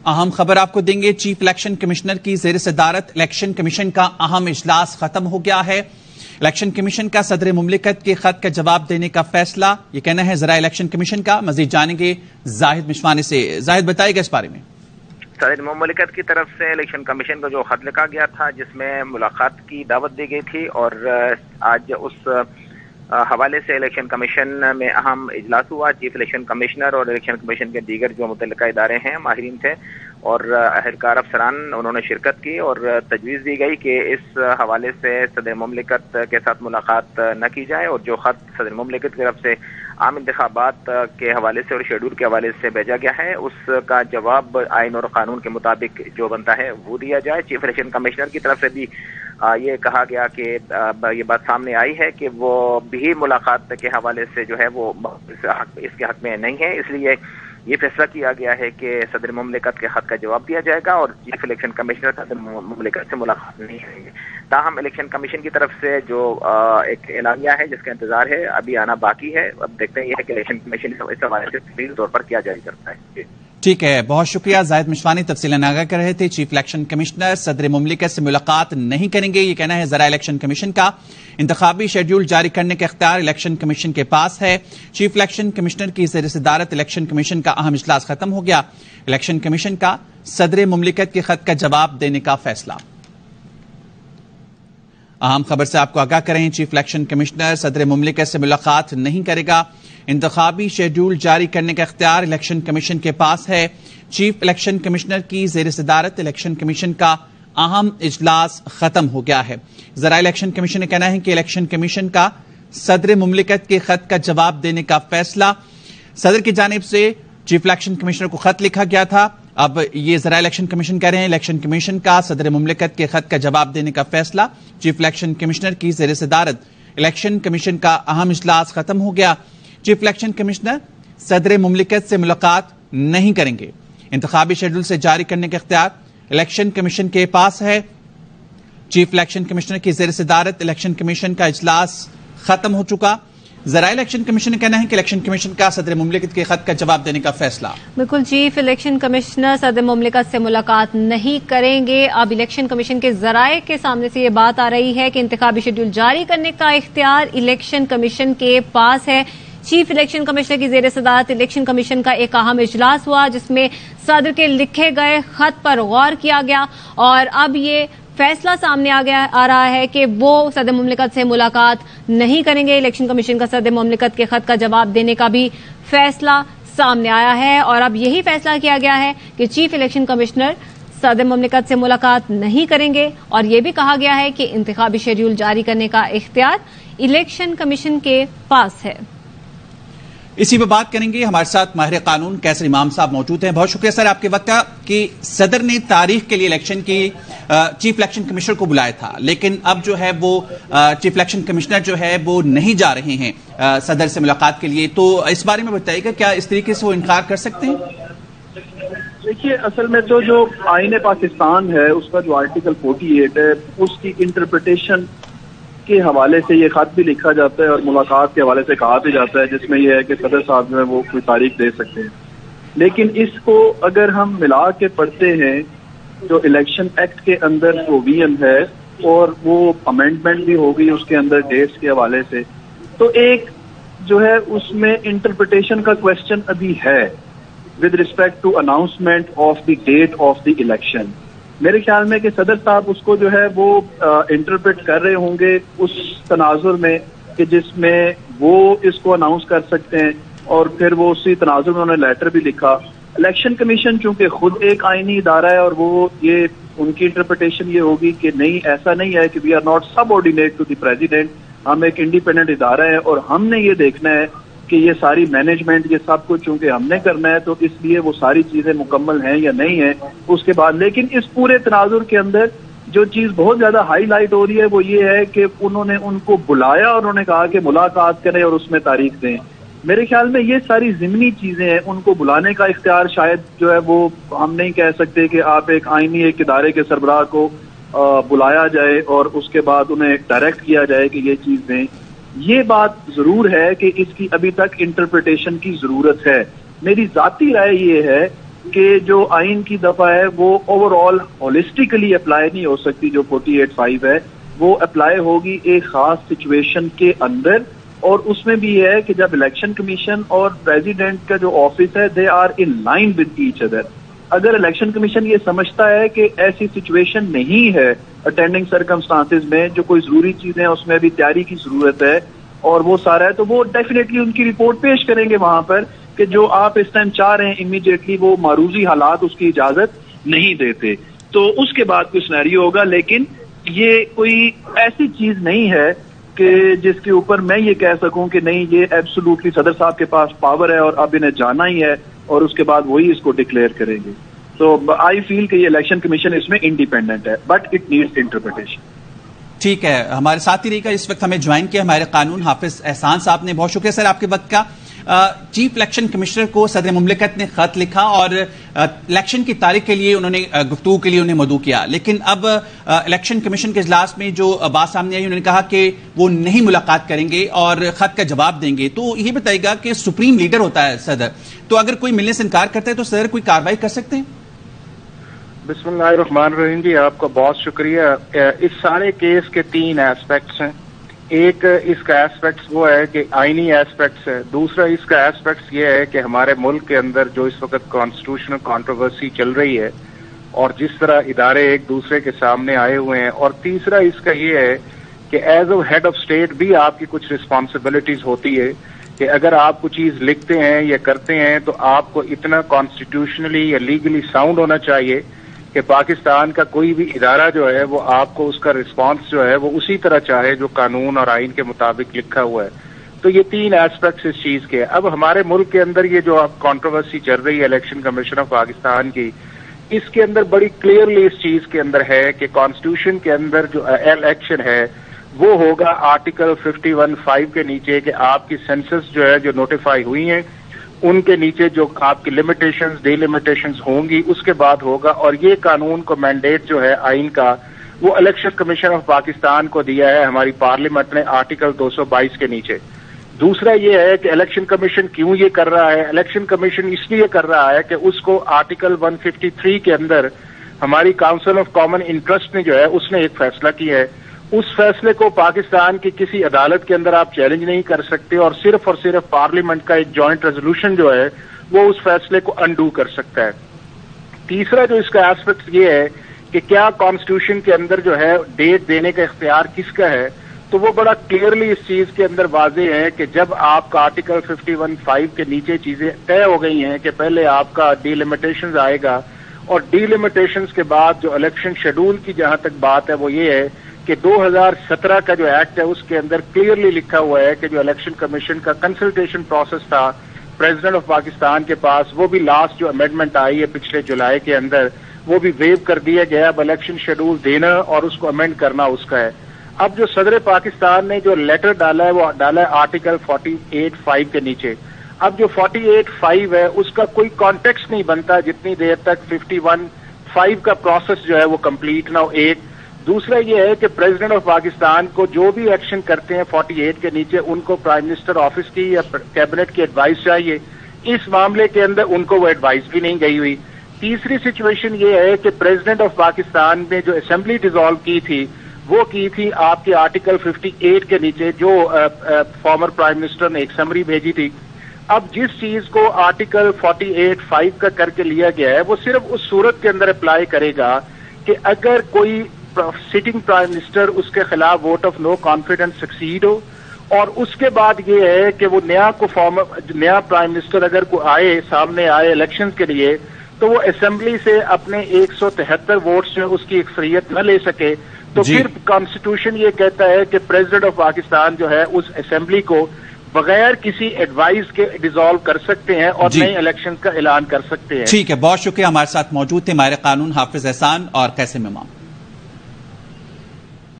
اہم خبر آپ کو دیں گے، چیف الیکشن کمشنر کی زیر صدارت الیکشن کمیشن کا اہم اجلاس ختم ہو گیا ہے۔ الیکشن کمیشن کا صدر مملکت کے خط کا جواب دینے کا فیصلہ، یہ کہنا ہے ذرائع الیکشن کمیشن کا۔ مزید جانیں گے زاہد مشوانے سے۔ زاہد بتائیے گا اس بارے میں۔ صدر مملکت کی طرف سے الیکشن کمیشن کو جو خط لکھا گیا تھا جس میں ملاقات کی دعوت دی گئی تھی، اور آج اس حوالے سے الیکشن کمیشن میں اہم اجلاس ہوا۔ چیف الیکشن کمشنر اور الیکشن کمیشن کے دیگر جو متعلقہ ادارے ہیں، ماہرین تھے اور اہلکار افسران، انہوں نے شرکت کی اور تجویز دی گئی کہ اس حوالے سے صدر مملکت کے ساتھ ملاقات نہ کی جائے، اور جو خط صدر مملکت کی طرف سے عام انتخابات کے حوالے سے اور شیڈول کے حوالے سے بھیجا گیا ہے، اس کا جواب آئین اور قانون کے مطابق جو بنتا ہے وہ دیا جائے۔ چیف الیکشن کمشنر کی طرف سے بھی یہ کہا گیا کہ یہ بات سامنے آئی ہے کہ وہ بھی ملاقات کے حوالے سے جو ہے وہ اس کے حق میں نہیں ہے، اس لیے یہ فیصلہ کیا گیا ہے کہ صدر مملکت کے خط کا جواب دیا جائے گا اور چیف الیکشن کمشنر صدر مملکت سے ملاقات نہیں کریں گے۔ تاہم الیکشن کمیشن کی طرف سے جو ایک اعلامیہ ہے جس کا انتظار ہے ابھی آنا باقی ہے، اب دیکھتے ہیں یہ ہے کہ الیکشن کمیشن اس حوالے سے تفصیلی طور پر کیا جاری کرتا ہے۔ ٹھیک ہے، بہت شکریہ زاہد مشوانی، تفصیلاً آگاہ کر رہے تھے۔ چیف الیکشن کمشنر صدر مملکت سے ملاقات نہیں کریں گے، یہ کہنا ہے ذرائع الیکشن کمیشن کا۔ انتخابی شیڈول جاری کرنے کا اختیار الیکشن کمیشن کے پاس ہے۔ چیف الیکشن کمشنر کی زیر صدارت الیکشن کمیشن کا اہم اجلاس ختم ہو گیا۔ الیکشن کمیشن کا صدر مملکت کے خط کا جواب دینے کا فیصلہ۔ اہم خبر سے آپ کو آگاہ کریں، چیف الیکشن کمشنر صدر مملکت سے ملاقات نہیں کرے گا۔ انتخابی شیڈول جاری کرنے کا اختیار الیکشن کمیشن کے پاس ہے۔ چیف الیکشن کمشنر کی زیر صدارت الیکشن کمیشن کا اہم اجلاس ختم ہو گیا ہے۔ ذرائع الیکشن کمیشن نے کہنا ہے کہ الیکشن کمیشن کا صدر مملکت کے خط کا جواب دینے کا فیصلہ، صدر کی جانب سے چیف الیکشن کمشنر کو خط لکھا گیا تھا، اب یہ ذرائع الیکشن کمیشن کہہ رہے ہیں الیکشن کمیشن کا صدر مملکت کے خط کا جواب دینے کا فیصلہ۔ چیف الیکشن کمشنر کی زیر صدارت الیکشن کمیشن کا اہم اجلاس ختم ہو گیا۔ چیف الیکشن کمشنر صدر مملکت سے ملاقات نہیں کریں گے۔ انتخابی شیڈول سے جاری کرنے کا اختیار الیکشن کمیشن کے پاس ہے۔ چیف الیکشن کمشنر کی زیر صدارت الیکشن کمیشن کا اجلاس ختم ہو چکا۔ ذرائع الیکشن کمیشن نے کہنا ہے کہ الیکشن کمیشن کا صدر مملکت کے خط کا جواب دینے کا فیصلہ۔ بالکل، چیف الیکشن کمشنر صدر مملکت سے ملاقات نہیں کریں گے۔ اب الیکشن کمیشن کے ذرائع کے سامنے سے یہ بات آ رہی ہے کہ انتخابی شیڈول جاری کرنے کا اختیار الیکشن کمیشن کے پاس ہے۔ چیف الیکشن کمشنر کی زیر صدارت الیکشن کمیشن کا ایک اہم اجلاس ہوا جس میں صدر کے لکھے گئے خط پر غور کیا گیا، اور اب یہ فیصلہ سامنے آ رہا ہے کہ وہ صدر مملکت سے ملاقات نہیں کریں گے۔ الیکشن کمیشن کا صدر مملکت کے خط کا جواب دینے کا بھی فیصلہ سامنے آیا ہے، اور اب یہی فیصلہ کیا گیا ہے کہ چیف الیکشن کمشنر صدر مملکت سے ملاقات نہیں کریں گے، اور یہ بھی کہا گیا ہے کہ انتخابی شیڈول جاری کرنے کا اختیار الیکشن کمیشن کے پاس ہے۔ اسی پہ بات کریں گے، ہمارے ساتھ ماہر قانون کیسر امام صاحب موجود ہیں۔ بہت شکریہ سر آپ کے وقت کا کہ صدر نے تاریخ کے لیے الیکشن کی چیف الیکشن کمشنر کو بلایا تھا، لیکن اب جو ہے وہ چیف الیکشن کمشنر جو ہے وہ نہیں جا رہے ہیں صدر سے ملاقات کے لیے، تو اس بارے میں بتائیے گا کیا اس طریقے سے وہ انکار کر سکتے ہیں؟ دیکھیے، اصل میں تو جو آئین پاکستان ہے اس کا جو آرٹیکل 48 ہے اس کی انٹرپریٹیشن کے حوالے سے یہ خط بھی لکھا جاتا ہے اور ملاقات کے حوالے سے کہا بھی جاتا ہے، جس میں یہ ہے کہ صدر صاحب جو ہے وہ کوئی تاریخ دے سکتے ہیں۔ لیکن اس کو اگر ہم ملا کے پڑھتے ہیں جو الیکشن ایکٹ کے اندر پروویژن ہے اور وہ امینڈمنٹ بھی ہوگی اس کے اندر ڈیٹس کے حوالے سے، تو ایک جو ہے اس میں انٹرپریٹیشن کا کوشچن ابھی ہے with respect to announcement of the date of the election. میرے خیال میں کہ صدر صاحب اس کو جو ہے وہ انٹرپریٹ کر رہے ہوں گے اس تناظر میں کہ جس میں وہ اس کو اناؤنس کر سکتے ہیں، اور پھر وہ اسی تناظر میں انہوں نے لیٹر بھی لکھا۔ الیکشن کمیشن چونکہ خود ایک آئینی ادارہ ہے اور وہ یہ ان کی انٹرپریٹیشن یہ ہوگی کہ نہیں، ایسا نہیں ہے کہ we are not subordinate to the president, ہم ایک انڈیپینڈنٹ ادارہ ہے اور ہم نے یہ دیکھنا ہے کہ یہ ساری مینجمنٹ یہ سب کچھ چونکہ ہم نے کرنا ہے، تو اس لیے وہ ساری چیزیں مکمل ہیں یا نہیں ہیں اس کے بعد۔ لیکن اس پورے تناظر کے اندر جو چیز بہت زیادہ ہائی لائٹ ہو رہی ہے وہ یہ ہے کہ انہوں نے ان کو بلایا اور انہوں نے کہا کہ ملاقات کریں اور اس میں تاریخ دیں۔ میرے خیال میں یہ ساری ضمنی چیزیں ہیں، ان کو بلانے کا اختیار شاید جو ہے وہ ہم نہیں کہہ سکتے کہ آپ ایک آئینی ایک ادارے کے سربراہ کو بلایا جائے اور اس کے بعد انہیں ڈائریکٹ کیا جائے کہ یہ چیز دیں۔ یہ بات ضرور ہے کہ اس کی ابھی تک انٹرپریٹیشن کی ضرورت ہے۔ میری ذاتی رائے یہ ہے کہ جو آئین کی دفعہ ہے وہ اوور آل ہولسٹیکلی اپلائی نہیں ہو سکتی. جو 48(5) ہے وہ اپلائی ہوگی ایک خاص سچویشن کے اندر, اور اس میں بھی ہے کہ جب الیکشن کمیشن اور پریزیڈنٹ کا جو آفس ہے they are in line with each other. اگر الیکشن کمیشن یہ سمجھتا ہے کہ ایسی سچویشن نہیں ہے اٹینڈنگ سرکمسٹانسز میں, جو کوئی ضروری چیزیں اس میں ابھی تیاری کی ضرورت ہے اور وہ سارا ہے, تو وہ ڈیفینیٹلی ان کی رپورٹ پیش کریں گے وہاں پر کہ جو آپ اس ٹائم چاہ رہے ہیں امیڈیٹلی وہ معروضی حالات اس کی اجازت نہیں دیتے. تو اس کے بعد کوئی سینیریو ہوگا, لیکن یہ کوئی ایسی چیز نہیں ہے کہ جس کے اوپر میں یہ کہہ سکوں کہ نہیں یہ ایبسولوٹلی صدر صاحب کے پاس پاور ہے اور اب انہیں جانا ہی ہے اور اس کے بعد وہی اس کو ڈکلیئر کریں گے. تو آئی فیل کہ یہ الیکشن کمیشن اس میں انڈیپینڈنٹ ہے, بٹ اٹ نیڈس انٹرپریٹیشن. ٹھیک ہے, ہمارے ساتھ ہی رہی گا اس وقت ہمیں جوائن کیا ہمارے قانون حافظ احسان صاحب نے. بہت شکریہ سر آپ کے وقت کا. چیف الیکشن کمشنر کو صدر مملکت نے خط لکھا اور الیکشن کی تاریخ کے لیے انہوں نے گفتگو کے لیے انہیں مدعو کیا, لیکن اب الیکشن کمیشن کے اجلاس میں جو بات سامنے آئی انہوں نے کہا کہ وہ نہیں ملاقات کریں گے اور خط کا جواب دیں گے. تو یہ بتائیے گا کہ سپریم لیڈر ہوتا ہے صدر, تو اگر کوئی ملنے سے انکار کرتا ہے تو صدر کوئی کارروائی کر سکتے ہیں؟ بسم اللہ الرحمن الرحیم. جی آپ کا بہت شکریہ. اس سارے کیس کے 3 ایسپیکٹس ہیں. ایک اس کا ایسپیکٹس وہ ہے کہ آئینی ایسپیکٹس ہے, دوسرا اس کا ایسپیکٹس یہ ہے کہ ہمارے ملک کے اندر جو اس وقت کانسٹیٹیوشنل کانٹروورسی چل رہی ہے اور جس طرح ادارے ایک دوسرے کے سامنے آئے ہوئے ہیں, اور تیسرا اس کا یہ ہے کہ as a head of state بھی آپ کی کچھ رسپانسبلٹیز ہوتی ہے کہ اگر آپ کوئی چیز لکھتے ہیں یا کرتے ہیں تو آپ کو اتنا کانسٹیٹیوشنلی یا لیگلی ساؤنڈ ہونا چاہیے کہ پاکستان کا کوئی بھی ادارہ جو ہے وہ آپ کو اس کا رسپانس جو ہے وہ اسی طرح چاہے جو قانون اور آئین کے مطابق لکھا ہوا ہے. تو یہ 3 ایسپیکٹس اس چیز کے. اب ہمارے ملک کے اندر یہ جو کانٹروورسی چل رہی ہے الیکشن کمیشن آف پاکستان کی, اس کے اندر بڑی کلیئرلی اس چیز کے اندر ہے کہ کانسٹیٹیوشن کے اندر جو الیکشن ہے وہ ہوگا آرٹیکل 51(5) کے نیچے کہ آپ کی سینسس جو ہے جو نوٹیفائی ہوئی ہیں ان کے نیچے جو آپ کی لمیٹیشنز ڈی لمیٹیشنز ہوں گی اس کے بعد ہوگا. اور یہ قانون کو مینڈیٹ جو ہے آئین کا وہ الیکشن کمیشن آف پاکستان کو دیا ہے ہماری پارلیمنٹ نے آرٹیکل 222 کے نیچے. دوسرا یہ ہے کہ الیکشن کمیشن کیوں یہ کر رہا ہے. الیکشن کمیشن اس لیے کر رہا ہے کہ اس کو آرٹیکل 153 کے اندر ہماری کاؤنسل آف کامن انٹرسٹ نے جو ہے اس نے ایک فیصلہ کیا ہے. اس فیصلے کو پاکستان کی کسی عدالت کے اندر آپ چیلنج نہیں کر سکتے اور صرف پارلیمنٹ کا ایک جوائنٹ ریزولوشن جو ہے وہ اس فیصلے کو انڈو کر سکتا ہے. تیسرا جو اس کا ایسپیکٹ یہ ہے کہ کیا کانسٹیٹیوشن کے اندر جو ہے ڈیٹ دینے کا اختیار کس کا ہے, تو وہ بڑا کلیئرلی اس چیز کے اندر واضح ہے کہ جب آپ کا آرٹیکل 51(5) کے نیچے چیزیں طے ہو گئی ہیں کہ پہلے آپ کا ڈی لمیٹیشنز آئے گا اور ڈی لمیٹیشنز کے بعد جو الیکشن شیڈول کی جہاں تک بات ہے وہ یہ ہے کہ 2017 کا جو ایکٹ ہے اس کے اندر کلیئرلی لکھا ہوا ہے کہ جو الیکشن کمیشن کا کنسلٹیشن پروسیس تھا پریزیڈنٹ آف پاکستان کے پاس, وہ بھی لاسٹ جو امینڈمنٹ آئی ہے پچھلے جولائی کے اندر وہ بھی ویو کر دیا گیا. اب الیکشن شیڈول دینا اور اس کو امینڈ کرنا اس کا ہے. اب جو صدر پاکستان نے جو لیٹر ڈالا ہے وہ ڈالا ہے آرٹیکل 48(5) کے نیچے. اب جو 48(5) ہے اس کا کوئی کانٹیکسٹ نہیں بنتا جتنی دیر تک 51(5) کا پروسیس جو ہے وہ کمپلیٹ نہ ہو. ایک دوسرا یہ ہے کہ پریزیڈنٹ آف پاکستان کو جو بھی ایکشن کرتے ہیں 48 کے نیچے ان کو پرائم منسٹر آفس کی یا کیبنٹ کی ایڈوائس چاہیے. اس معاملے کے اندر ان کو وہ ایڈوائس بھی نہیں گئی ہوئی. تیسری سچویشن یہ ہے کہ پریزیڈنٹ آف پاکستان نے جو اسمبلی ڈیزالو کی تھی وہ کی تھی آپ کے آرٹیکل 58 کے نیچے جو فارمر پرائم منسٹر نے ایک سمری بھیجی تھی. اب جس چیز کو آرٹیکل 48(5) کا کر کے لیا گیا ہے وہ صرف اس صورت کے اندر اپلائی کرے گا کہ اگر کوئی سٹنگ پرائم منسٹر اس کے خلاف vote of no confidence succeed ہو, اور اس کے بعد یہ ہے کہ وہ نیا پرائم منسٹر اگر کوئی آئے سامنے آئے الیکشن کے لیے تو وہ اسمبلی سے اپنے 173 ووٹس جو اس کی اکثریت نہ لے سکے تو پھر کانسٹیٹیوشن یہ کہتا ہے کہ پریزیڈنٹ آف پاکستان جو ہے اس اسمبلی کو بغیر کسی ایڈوائز کے ڈیزالو کر سکتے ہیں اور نئے الیکشن کا اعلان کر سکتے ہیں. ٹھیک ہے, بہت شکریہ. ہمارے ساتھ موجود تھے ماہر قانون حافظ احسان اور قاسم امام.